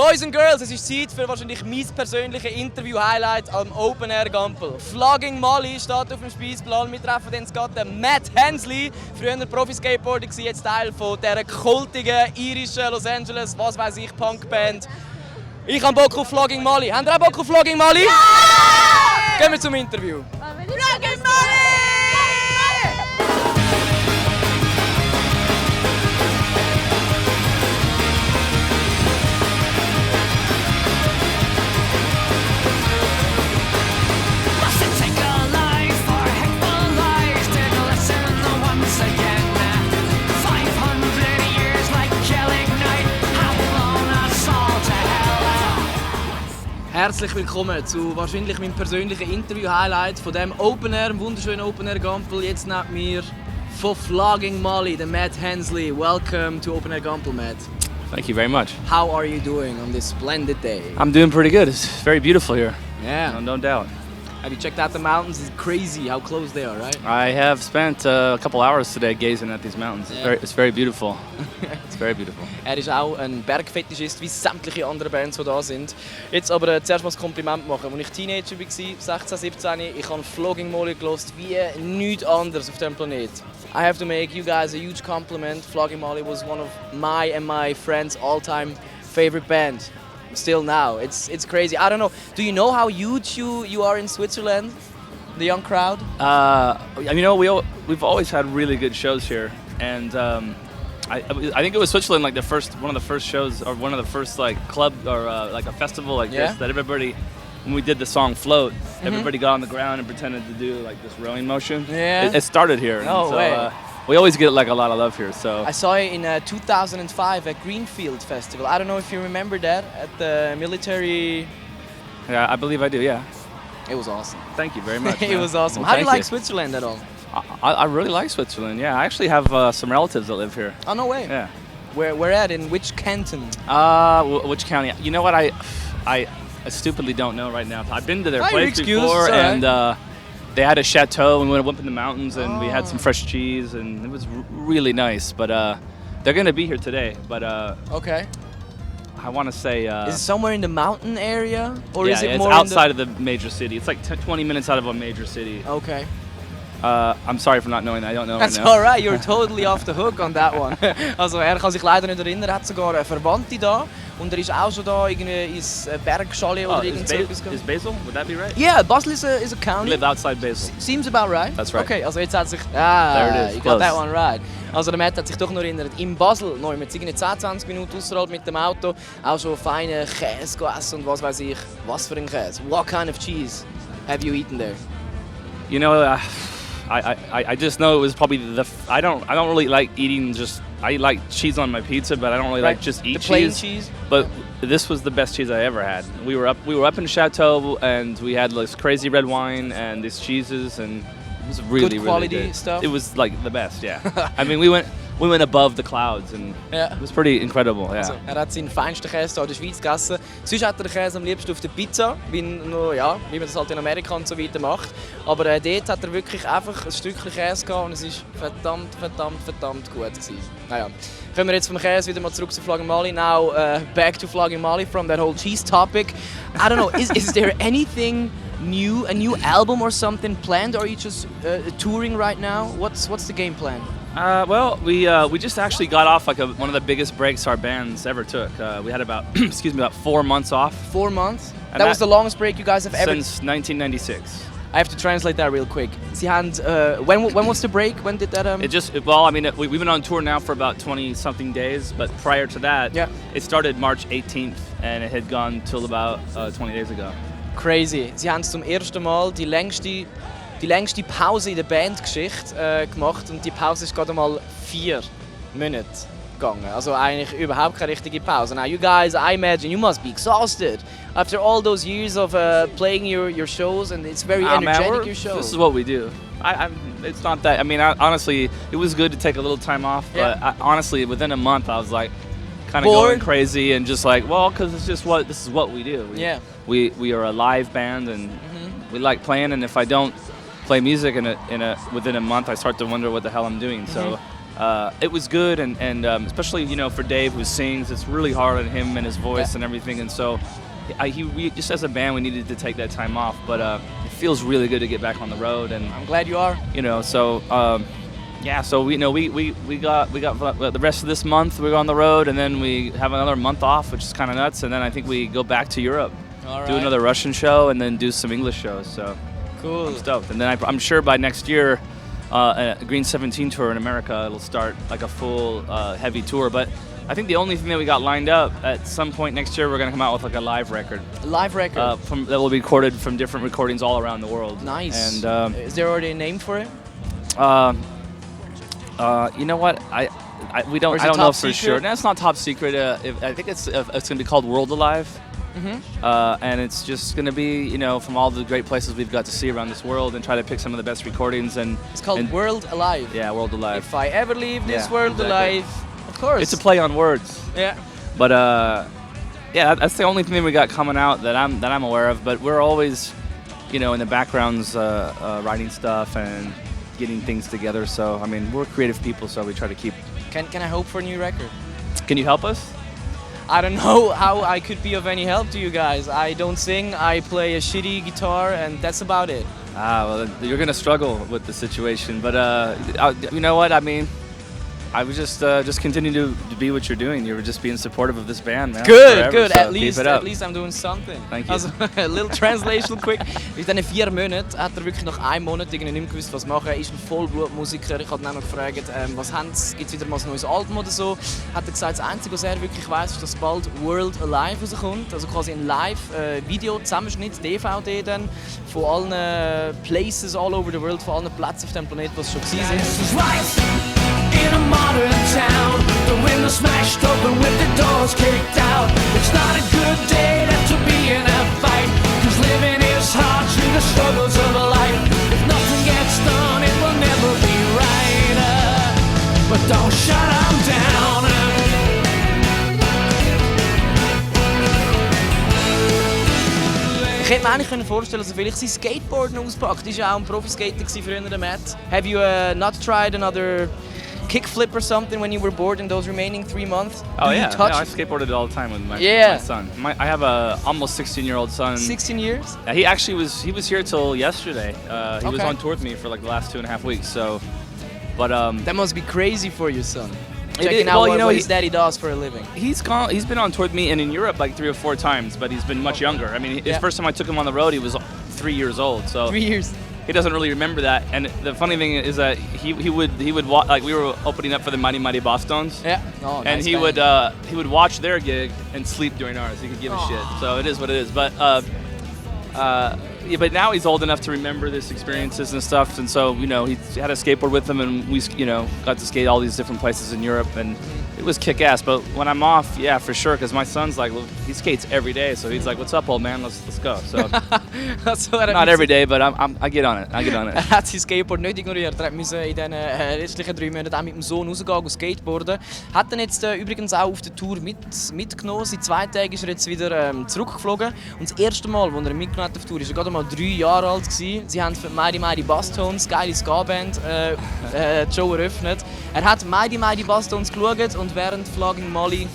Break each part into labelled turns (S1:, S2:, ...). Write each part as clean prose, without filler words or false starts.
S1: Boys and Girls, es ist Zeit für wahrscheinlich mein persönliches Interview-Highlight am Open Air Gampel. Flogging Molly steht auf dem Speisplan. Wir treffen den Skaten Matt Hensey, früher Profi-Skateboarder, jetzt Teil von dieser kultigen irischen Los Angeles, was weiß ich, Punkband. Ich habe Bock auf Flogging Molly. Habt ihr auch Bock auf Flogging Molly? Ja! Gehen wir zum Interview. Flogging Molly! Herzlich willkommen zu wahrscheinlich meinem persönlichen Interview-Highlight von dem Open Air, einem wunderschönen Open Air Gampel. Jetzt neben mir von Flogging Molly, der Matt Hensey. Welcome to Open Air Gampel, Matt.
S2: Thank you very much.
S1: How are you doing on this splendid day?
S2: I'm doing pretty good. It's very beautiful here.
S1: Yeah.
S2: No doubt.
S1: Have you checked out the mountains? It's crazy how close they are, right?
S2: I have spent a couple hours today gazing at these mountains.
S1: Yeah.
S2: It's very beautiful. It's very beautiful.
S1: Ist auch ein Bergfetischist, wie sämtliche andere Bands, die da sind. Jetzt aber zuerst mal ein Kompliment machen. Als ich Teenager war, 16, 17, ich habe Flogging Molly gehört wie nichts anderes auf diesem Planet. I have to make you guys a huge compliment. Flogging Molly was one of my and my friends' all-time favorite band. Still now, it's crazy. I don't know. Do you know how huge you are in Switzerland, the young crowd?
S2: We've always had really good shows here, and I think it was Switzerland, like one of the first shows, or one of the first like club or like a festival like this that everybody. When we did the song "Float," everybody got on the ground and pretended to do like this rowing motion.
S1: Yeah,
S2: it started here.
S1: No way.
S2: We always get like a lot of love here. So
S1: I saw it in 2005 at Greenfield Festival. I don't know if you remember that at the military.
S2: Yeah, I believe I do. Yeah.
S1: It was awesome.
S2: Thank you very much.
S1: It was awesome.
S2: Well,
S1: How do you like Switzerland at all?
S2: I really like Switzerland. Yeah, I actually have some relatives that live here.
S1: Oh, no way.
S2: Yeah.
S1: Where at? In which canton?
S2: Which county? You know what? I stupidly don't know right now. I've been to their place
S1: before,
S2: and they had a chateau, and we went up in the mountains, and we had some fresh cheese, and it was really nice. But they're gonna be here today. But
S1: okay.
S2: I want to say.
S1: Is it somewhere in the mountain area, or
S2: yeah,
S1: is it
S2: it's
S1: more
S2: outside of the major city? It's like 20 minutes out of a major city.
S1: Okay.
S2: I'm sorry for not knowing that. I don't know.
S1: That's
S2: right now.
S1: alright. You're totally off the hook on that one. Also kann sich leider nicht erinnern. Er hat sogar eine Verwandte da und er ist auch schon da irgendwie ins Bergschale oder irgendwas.
S2: Is Basel? Would that be right?
S1: Yeah, Basel is a county.
S2: We live outside Basel.
S1: Seems about right.
S2: That's right.
S1: Okay, also jetzt hat sich...
S2: There it is.
S1: You got that one right. Also der Matt hat sich doch noch erinnert, in Basel, noch mit 10-20 Minuten außerhalb mit dem Auto, auch schon feine Käse gegessen und was weiß ich. Was für ein Käse? What kind of cheese have you eaten there?
S2: You know, I just know it was probably I don't really like eating I like cheese on my pizza, but I don't really like just eat
S1: the plain
S2: cheese. But this was the best cheese I ever had. We were up in Chateau, and we had this crazy red wine and these cheeses, and it was really
S1: good quality
S2: really good
S1: stuff.
S2: It was like the best, yeah. I mean, we went above the clouds, and it was pretty incredible. Yeah.
S1: Also, er hat seinen feinsten Käse hier in der Schweiz gegessen. Sonst hat er den Käse am liebsten auf der Pizza, wie man das halt in Amerika und so weiter macht. Aber dort hat er wirklich einfach ein Stückchen Käse gehabt und es war verdammt gut gewesen. Naja, kommen wir jetzt vom Käse wieder mal zurück zu Flogging Molly. Now back to Flogging Molly from that whole cheese topic. I don't know, is there anything new, a new album or something planned, or are you just touring right now? What's the game plan?
S2: Well, we just actually got off like one of the biggest breaks our bands ever took. We had about 4 months off.
S1: 4 months? That was the longest break you guys have ever...
S2: Since 1996.
S1: I have to translate that real quick. Sie haben, when was the break? When did that...
S2: We've been on tour now for about 20-something days, but prior to that, it started March 18th, and it had gone till about 20 days ago.
S1: Crazy. Sie haben zum ersten Mal die längste Pause in der Bandgeschichte gemacht, und die Pause ist gerade mal 4 Monate gegangen. Also eigentlich überhaupt keine richtige Pause. Now you guys, I imagine you must be exhausted after all those years of playing your shows, and it's very energetic, your shows.
S2: This is what we do. It's not that. I mean, honestly, it was good to take a little time off, but honestly, within a month, I was like, kind of going crazy and just like, well, because this is what we do. We are a live band, and we like playing. And if I don't play music within a month, I start to wonder what the hell I'm doing. So it was good, and especially for Dave, who sings, it's really hard on him and his voice and everything, and so we just as a band we needed to take that time off, but it feels really good to get back on the road, and
S1: I'm glad you are.
S2: So so we got the rest of this month we're on the road, and then we have another month off, which is kind of nuts, and then I think we go back to Europe, do another Russian show, and then do some English shows. So
S1: cool.
S2: I'm stoked, and then I'm sure by next year. A Green 17 tour in America, it'll start like a full heavy tour, but I think the only thing that we got lined up at some point next year, we're going to come out with like a live record.
S1: A live record?
S2: That will be recorded from different recordings all around the world.
S1: Nice.
S2: And
S1: is there already a name for it?
S2: You know what? I don't know for sure. No, it's not top secret. I think it's going to be called World Alive. And it's just going to be, from all the great places we've got to see around this world, and try to pick some of the best recordings. And
S1: it's called World Alive.
S2: Yeah, World Alive.
S1: If I ever leave this world alive, of course.
S2: It's a play on words.
S1: Yeah.
S2: But that's the only thing we got coming out that I'm aware of. But we're always, in the backgrounds, writing stuff and getting things together. So I mean, we're creative people, so we try to keep.
S1: Can I hope for a new record?
S2: Can you help us?
S1: I don't know how I could be of any help to you guys. I don't sing, I play a shitty guitar, and that's about it.
S2: Well, you're going to struggle with the situation, but you know what, I mean, I would just continue to be what you're doing. You were just being supportive of this band, man.
S1: Good.
S2: So
S1: at least I'm doing something.
S2: Thank you.
S1: Also, a little translation quick. In diesen 4 Monaten hat wirklich nach einem Monat irgendwie nicht mehr gewusst, was machen. Er ist ein Vollblutmusiker. Ich habe ihn auch noch gefragt, was haben sie? Gibt es wieder mal ein neues Album oder so? Hat er gesagt, das Einzige, was er wirklich weiss, ist, dass bald World Alive rauskommt. Also quasi ein Live-Video-Zusammenschnitt, DVD dann, von allen Places all over the world, von allen Plätzen auf dem Planeten, was schon gewesen sind.
S3: In a modern town, the window smashed open with the doors kicked out. It's not a good day to be in a fight, 'cause living is hard through the struggles of life. If nothing gets done, it will never be right. But don't shut 'em down.
S1: Ich hätte mir eigentlich vorstellen, dass er vielleicht sein Skateboard noch auspackt. Er war ja auch ein Profiskater früher, der Matt. Have you not tried another kickflip or something when you were bored in those remaining 3 months?
S2: Oh yeah, I skateboarded all the time with my son. I have a almost 16-year-old son.
S1: 16 years?
S2: He actually was here till yesterday. He was on tour with me for like the last 2.5 weeks. So, but
S1: that must be crazy for your son. Checking out what his daddy does for a living.
S2: He's been on tour with me and in Europe like 3 or 4 times, but he's been much younger. I mean, the first time I took him on the road, he was 3 years old. So
S1: 3 years.
S2: He doesn't really remember that, and the funny thing is that he would watch, like we were opening up for the Mighty Mighty Bosstones, and he would watch their gig and sleep during ours. He could give a shit. So it is what it is. But but now he's old enough to remember this experiences and stuff, and so he had a skateboard with him, and we got to skate all these different places in Europe, and it was kick ass. But when I'm off, yeah, for sure, because my son's like, he skates every day, so he's like, "What's up, old man? Let's go." So not every day, but I get on it. Er
S1: hat sein Skateboard nicht ignoriert. Er musste in den restlichen 3 Monaten auch mit dem Sohn rausgehen und skateboarden. Hat er jetzt übrigens auch auf der Tour mitgenommen. Seit 2 Tagen ist er jetzt wieder zurückgeflogen. Und das erste Mal, als er mitgenommen hat auf Tour, ist er gerade mal 3 Jahre alt gewesen. Sie haben für Mighty Mighty Bosstones, geile Ska-Band, die Show eröffnet. Er hat Mighty Mighty Bosstones geschaut und während Flogging Molly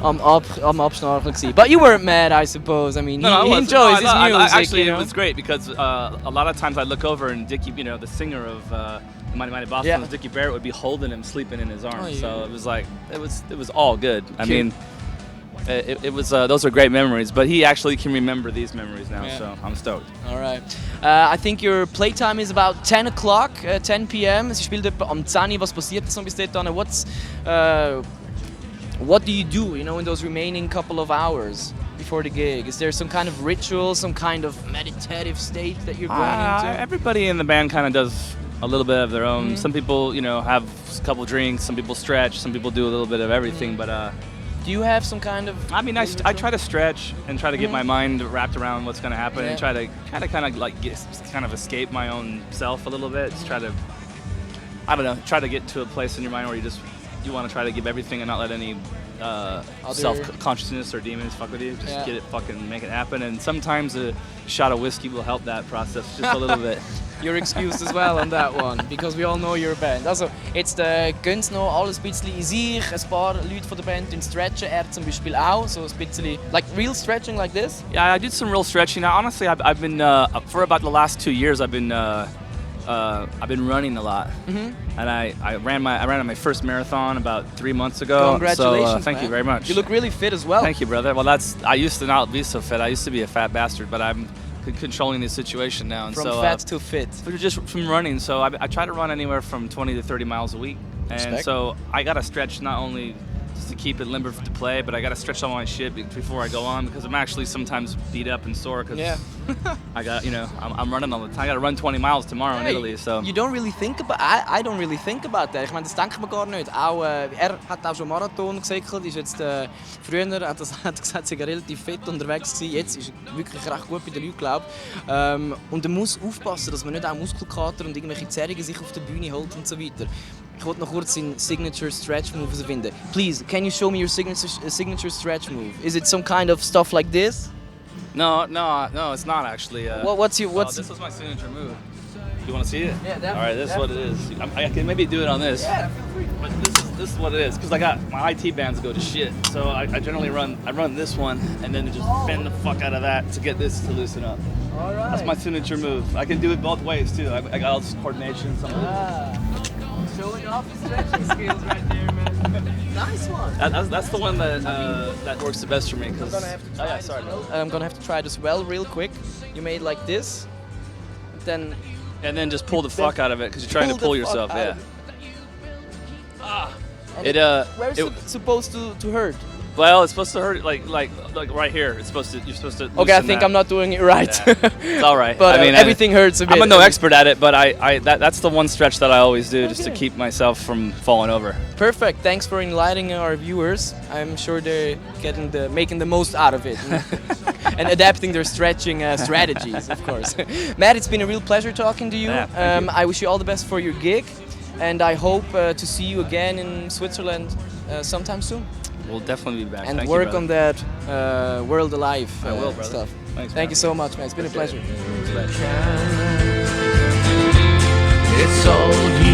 S1: am Abschnarchen gewesen. But you weren't mad, I suppose. I mean, he enjoys his music.
S2: Actually, it was great because a lot of times I look over and Dickie, the singer of Mighty Mighty Bosstones, Dickie Barrett would be holding him, sleeping in his arms. So it was like it was all good. I mean, it was those are great memories. But he actually can remember these memories now, so I'm stoked.
S1: All right. I think your playtime is about 10 o'clock, 10 p.m. Sie spielt etwa am 10 Uhr. Was passiert so bis dahin? What do you do, in those remaining couple of hours before the gig? Is there some kind of ritual, some kind of meditative state that you're going into?
S2: Everybody in the band kind of does a little bit of their own. Some people, have a couple drinks. Some people stretch. Some people do a little bit of everything. But
S1: do you have some kind of?
S2: I mean, I try to stretch and try to get my mind wrapped around what's going to happen, and try to kind of like kind of escape my own self a little bit. Just try to, I don't know, try to get to a place in your mind where you want to try to give everything and not let self-consciousness or demons fuck with you. Just get it fucking make it happen. And sometimes a shot of whiskey will help that process just a little bit.
S1: You're excused as well on that one, because we all know you're a band. Also, jetzt gönnt's noch alles ein bisschen in sich. Ein paar Leute von der Band stretchen, zum Beispiel auch, so ein bisschen, like real stretching like this.
S2: Yeah, I did some real stretching. Now, honestly, I've been for about the last 2 years, I've been running a lot, and I ran my first marathon about 3 months ago.
S1: Congratulations!
S2: So, thank you very much.
S1: You look really fit as well.
S2: Thank you, brother. Well, I used to not be so fit. I used to be a fat bastard, but I'm controlling the situation now. And
S1: from
S2: so,
S1: fat to fit.
S2: Just from running. So I try to run anywhere from 20 to 30 miles a week, and so I gotta stretch not only just to keep it limber to play, but I gotta stretch all my shit before I go on, because I'm actually sometimes beat up and sore because I got, I'm running all the time. I gotta run 20 miles tomorrow in Italy. So
S1: you don't really think about. I don't really think about that. Ich meine, das denkt man gar nicht. Auch hat auch schon Marathon gesäckelt. Ist jetzt früher hat gesagt, sie war relativ fit unterwegs gewesen. Jetzt ist er wirklich recht gut bei den Leuten, glaube ich. Und er muss aufpassen, dass man nicht auch Muskelkater und irgendwelche Zerrungen sich auf der Bühne holt und so weiter. Ich wollte noch kurz den Signature Stretch Move finden. Please, can you show me your signature stretch move? Is it some kind of stuff like this?
S2: No, it's not actually.
S1: What's
S2: this was my signature move. You want to see it?
S1: Yeah, definitely.
S2: All right, this is what it is. I can maybe do it on this.
S1: Yeah.
S2: But this is what it is, because I got my IT bands go to shit. So I generally run this one and then just bend the fuck out of that to get this to loosen up.
S1: All right.
S2: That's my signature move. I can do it both ways too. I got all this coordination.
S1: Showing off his stretching skills right there, man. Nice one.
S2: That's the one that works the best for me. Cause
S1: I'm gonna have to try it as well, real quick. You made like this, then.
S2: And then just pull the fuck out of it, because you're trying to pull yourself. Yeah.
S1: Where is it supposed to hurt?
S2: Well, it's supposed to hurt like right here. You're supposed to.
S1: Okay, I think I'm not doing it right.
S2: Yeah. It's all right.
S1: But everything hurts a bit.
S2: I'm no expert at it, but that's the one stretch that I always do just to keep myself from falling over.
S1: Perfect. Thanks for enlightening our viewers. I'm sure they're making the most out of it and adapting their stretching strategies, of course. Matt, it's been a real pleasure talking to you.
S2: Yeah,
S1: I wish you all the best for your gig, and I hope to see you again in Switzerland sometime soon.
S2: We'll definitely be back.
S1: And
S2: Thank
S1: work
S2: you,
S1: on that World Alive
S2: I will, brother.
S1: stuff.
S2: Thanks,
S1: Thank you so much, man. It's been a pleasure.
S3: It's all you.